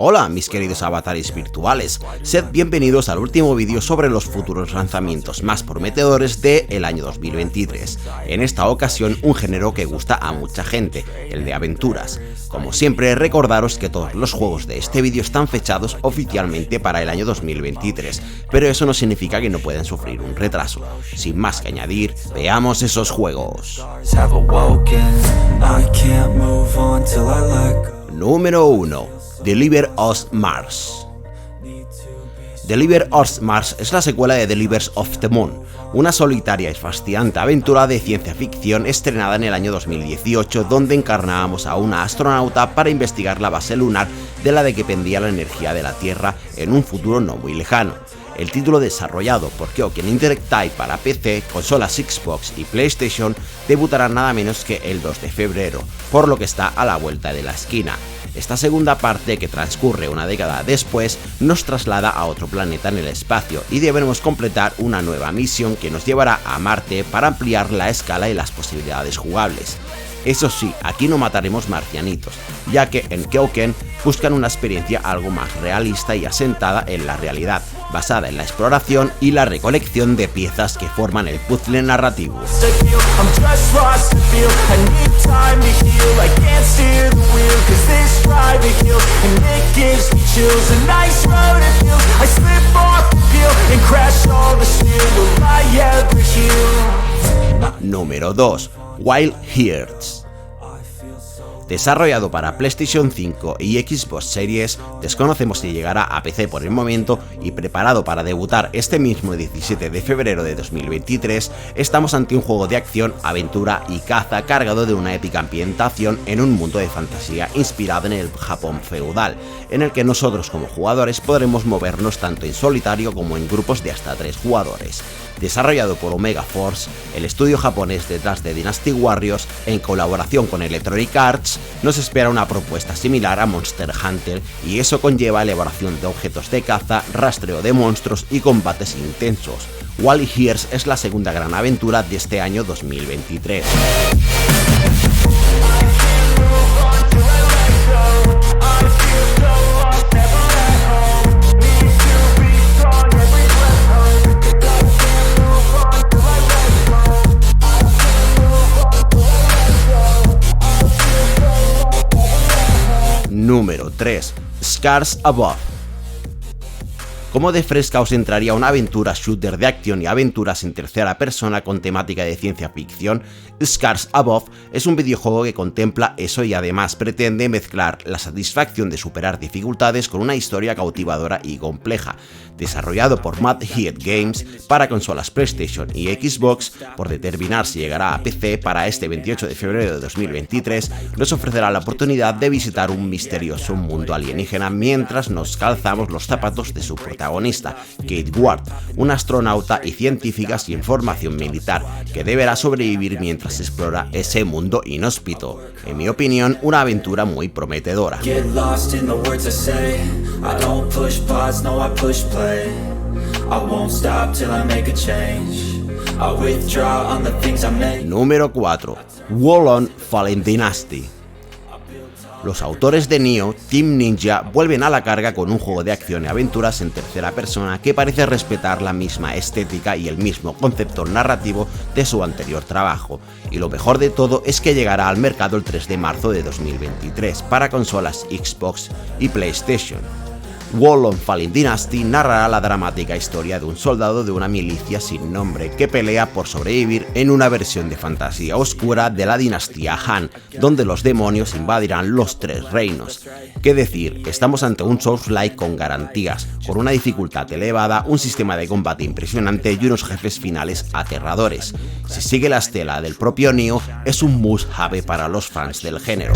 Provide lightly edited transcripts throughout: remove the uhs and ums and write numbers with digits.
Hola mis queridos avatares virtuales, sed bienvenidos al último vídeo sobre los futuros lanzamientos más prometedores del año 2023. En esta ocasión un género que gusta a mucha gente, el de aventuras. Como siempre recordaros que todos los juegos de este vídeo están fechados oficialmente para el año 2023, pero eso no significa que no puedan sufrir un retraso. Sin más que añadir, veamos esos juegos. Número 1. Deliver Us Mars. Deliver Us Mars es la secuela de Delivers of the Moon, una solitaria y fascinante aventura de ciencia ficción estrenada en el año 2018, donde encarnábamos a una astronauta para investigar la base lunar de la de que pendía la energía de la Tierra en un futuro no muy lejano. El título, desarrollado por Keoken Interactive para PC, consolas Xbox y PlayStation, debutará nada menos que el 2 de febrero, por lo que está a la vuelta de la esquina. Esta segunda parte, que transcurre una década después, nos traslada a otro planeta en el espacio y deberemos completar una nueva misión que nos llevará a Marte para ampliar la escala y las posibilidades jugables. Eso sí, aquí no mataremos marcianitos, ya que en Keoken buscan una experiencia algo más realista y asentada en la realidad, basada en la exploración y la recolección de piezas que forman el puzzle narrativo. Número 2. Wild Hearts. Desarrollado para PlayStation 5 y Xbox Series, desconocemos si llegará a PC por el momento y preparado para debutar este mismo 17 de febrero de 2023, estamos ante un juego de acción, aventura y caza cargado de una épica ambientación en un mundo de fantasía inspirado en el Japón feudal, en el que nosotros como jugadores podremos movernos tanto en solitario como en grupos de hasta 3 jugadores. Desarrollado por Omega Force, el estudio japonés detrás de Dynasty Warriors, en colaboración con Electronic Arts, nos espera una propuesta similar a Monster Hunter, y eso conlleva elaboración de objetos de caza, rastreo de monstruos y combates intensos. Wild Hearts es la segunda gran aventura de este año 2023. Número 3. Scars Above. ¿Cómo de fresca os entraría una aventura shooter de acción y aventuras en tercera persona con temática de ciencia ficción? Scars Above es un videojuego que contempla eso y además pretende mezclar la satisfacción de superar dificultades con una historia cautivadora y compleja. Desarrollado por Mad Head Games para consolas PlayStation y Xbox, por determinar si llegará a PC para este 28 de febrero de 2023, nos ofrecerá la oportunidad de visitar un misterioso mundo alienígena mientras nos calzamos los zapatos de su protagonista, Kate Ward, una astronauta y científica sin formación militar, que deberá sobrevivir mientras explora ese mundo inhóspito. En mi opinión, una aventura muy prometedora. Número 4. Wo Long Fallen Dynasty. Los autores de Nioh, Team Ninja, vuelven a la carga con un juego de acción y aventuras en tercera persona que parece respetar la misma estética y el mismo concepto narrativo de su anterior trabajo. Y lo mejor de todo es que llegará al mercado el 3 de marzo de 2023 para consolas Xbox y PlayStation. Wo Long Fallen Dynasty narrará la dramática historia de un soldado de una milicia sin nombre que pelea por sobrevivir en una versión de fantasía oscura de la dinastía Han, donde los demonios invadirán los 3 reinos. ¿Qué decir? Estamos ante un Souls-like con garantías, con una dificultad elevada, un sistema de combate impresionante y unos jefes finales aterradores. Si sigue la estela del propio Nioh, es un must-have para los fans del género.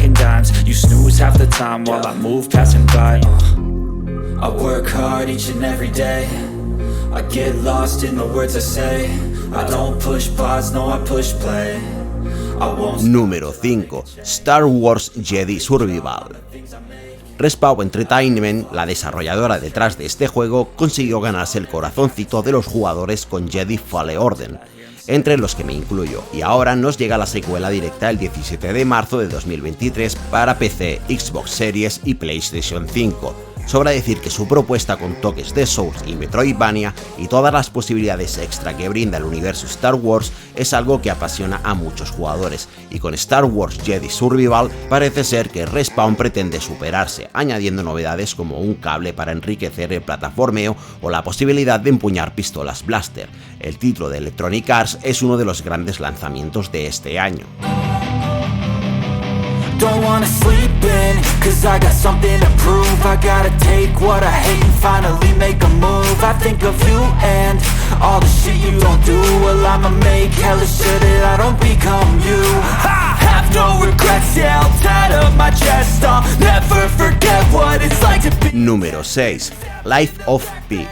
I work hard each and every day. I get lost in the words I say. I don't push pause, no I push play. Número 5. Star Wars Jedi Survival. Respawn Entertainment, la desarrolladora detrás de este juego, consiguió ganarse el corazoncito de los jugadores con Jedi Fallen Order, entre los que me incluyo, y ahora nos llega la secuela directa el 17 de marzo de 2023 para PC, Xbox Series y PlayStation 5. Sobra decir que su propuesta con toques de Souls y Metroidvania y todas las posibilidades extra que brinda el universo Star Wars es algo que apasiona a muchos jugadores, y con Star Wars Jedi Survival parece ser que Respawn pretende superarse, añadiendo novedades como un cable para enriquecer el plataformeo o la posibilidad de empuñar pistolas blaster. El título de Electronic Arts es uno de los grandes lanzamientos de este año. Don't wanna sleep in, cause I got something to prove. I gotta take what I hate and finally make a move. I think of you and all the shit you don't do. Well, I'ma make hella sure that I don't become you. I have no regrets, yeah, I'll tie up my chest. I'll never forget what it's like to be. Número 6. Life of Pi.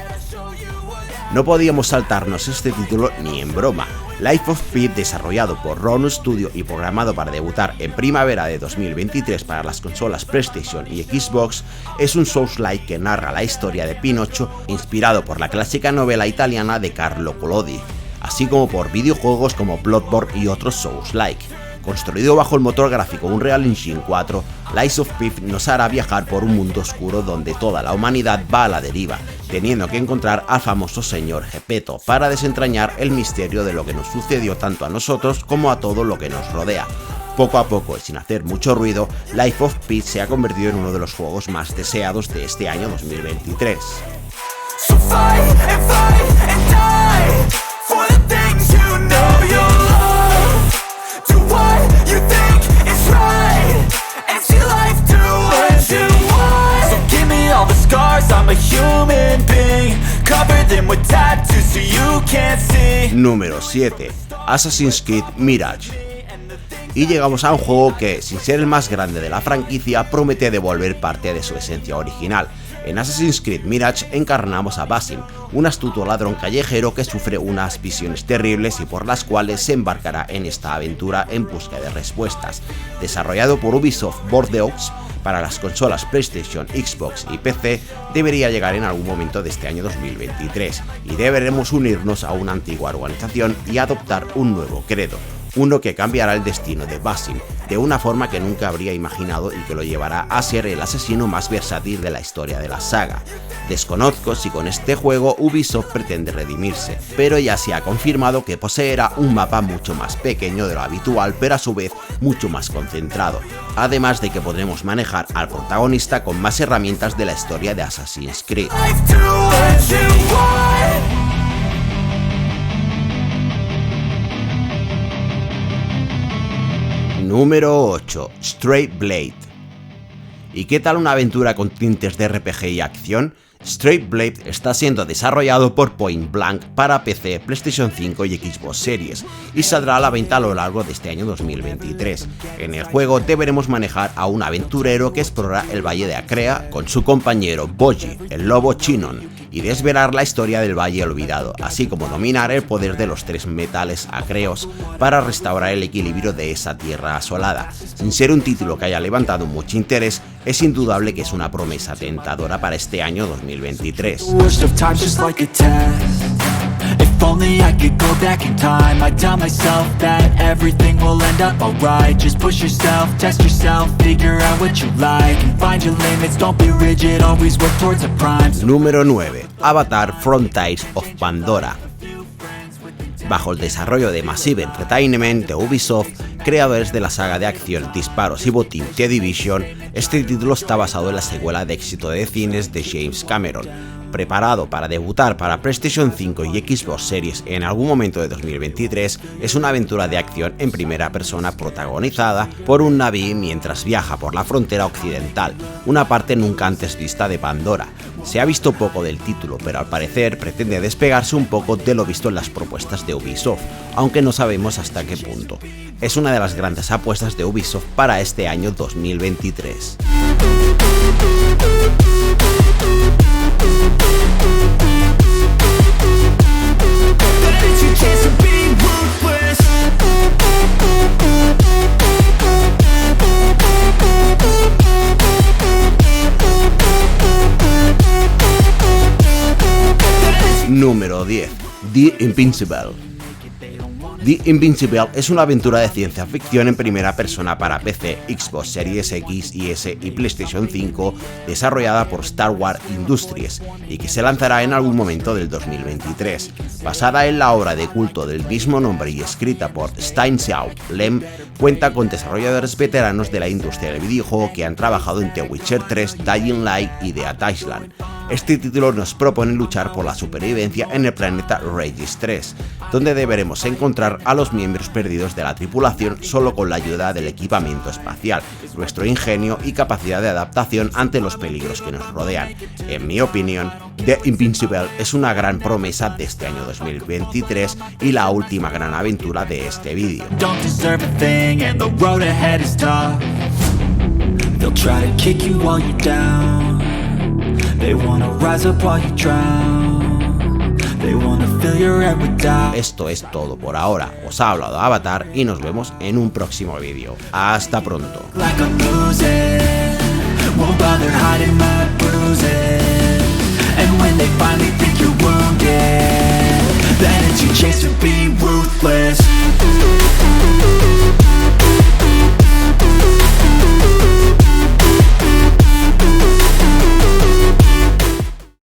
No podíamos saltarnos este título ni en broma. Life of Pi, desarrollado por Ron Studio y programado para debutar en primavera de 2023 para las consolas PlayStation y Xbox, es un Souls-like que narra la historia de Pinocho, inspirado por la clásica novela italiana de Carlo Collodi, así como por videojuegos como Bloodborne y otros Souls-like. Construido bajo el motor gráfico Unreal Engine 4, Lies of P nos hará viajar por un mundo oscuro donde toda la humanidad va a la deriva, teniendo que encontrar al famoso señor Geppetto para desentrañar el misterio de lo que nos sucedió tanto a nosotros como a todo lo que nos rodea. Poco a poco y sin hacer mucho ruido, Life of Pi se ha convertido en uno de los juegos más deseados de este año 2023. So fight and die for the things you know you love. Do what you think is right and see life do what you want. So give me all the scars, I'm a human being. Cover them with tattoos so you can't see. Número 7. Assassin's Creed Mirage. Y llegamos a un juego que, sin ser el más grande de la franquicia, promete devolver parte de su esencia original. En Assassin's Creed Mirage encarnamos a Basim, un astuto ladrón callejero que sufre unas visiones terribles y por las cuales se embarcará en esta aventura en busca de respuestas. Desarrollado por Ubisoft Bordeaux para las consolas PlayStation, Xbox y PC, debería llegar en algún momento de este año 2023, y deberemos unirnos a una antigua organización y adoptar un nuevo credo. Uno que cambiará el destino de Basim de una forma que nunca habría imaginado y que lo llevará a ser el asesino más versátil de la historia de la saga. Desconozco si con este juego Ubisoft pretende redimirse, pero ya se ha confirmado que poseerá un mapa mucho más pequeño de lo habitual, pero a su vez mucho más concentrado, además de que podremos manejar al protagonista con más herramientas de la historia de Assassin's Creed. Número 8. Straight Blade. ¿Y qué tal una aventura con tintes de RPG y acción? Straight Blade está siendo desarrollado por Point Blank para PC, PlayStation 5 y Xbox Series, y saldrá a la venta a lo largo de este año 2023. En el juego deberemos manejar a un aventurero que explora el Valle de Acrea con su compañero Boji, el lobo Chinon, y desvelar la historia del Valle Olvidado, así como dominar el poder de los 3 metales acreos para restaurar el equilibrio de esa tierra asolada. Sin ser un título que haya levantado mucho interés, es indudable que es una promesa tentadora para este año 2023. If only I could go back in time, I'd tell myself that everything will end up alright. Just push yourself, test yourself, figure out what you like and find your limits, don't be rigid, always work towards a prime. Número 9. Avatar Frontiers of Pandora. Bajo el desarrollo de Massive Entertainment de Ubisoft, creadores de la saga de acción, disparos y botín The Division, este título está basado en la secuela de éxito de cines de James Cameron. Preparado para debutar para PlayStation 5 y Xbox Series en algún momento de 2023, es una aventura de acción en primera persona protagonizada por un naví mientras viaja por la frontera occidental, una parte nunca antes vista de Pandora. Se ha visto poco del título, pero al parecer pretende despegarse un poco de lo visto en las propuestas de Ubisoft, aunque no sabemos hasta qué punto. Es una de las grandes apuestas de Ubisoft para este año 2023. Número 10. The Invincible. The Invincible es una aventura de ciencia ficción en primera persona para PC, Xbox Series X y S y PlayStation 5, desarrollada por Star Wars Industries y que se lanzará en algún momento del 2023. Basada en la obra de culto del mismo nombre y escrita por Stein Xiao Lem, cuenta con desarrolladores veteranos de la industria del videojuego que han trabajado en The Witcher 3, Dying Light y Dead Island. Este título nos propone luchar por la supervivencia en el planeta Regis 3, donde deberemos encontrar a los miembros perdidos de la tripulación solo con la ayuda del equipamiento espacial, nuestro ingenio y capacidad de adaptación ante los peligros que nos rodean. En mi opinión, The Invincible es una gran promesa de este año 2023 y la última gran aventura de este vídeo. Esto es todo por ahora, os ha hablado Avatar y nos vemos en un próximo vídeo. Hasta pronto. Then it's your chance to be ruthless.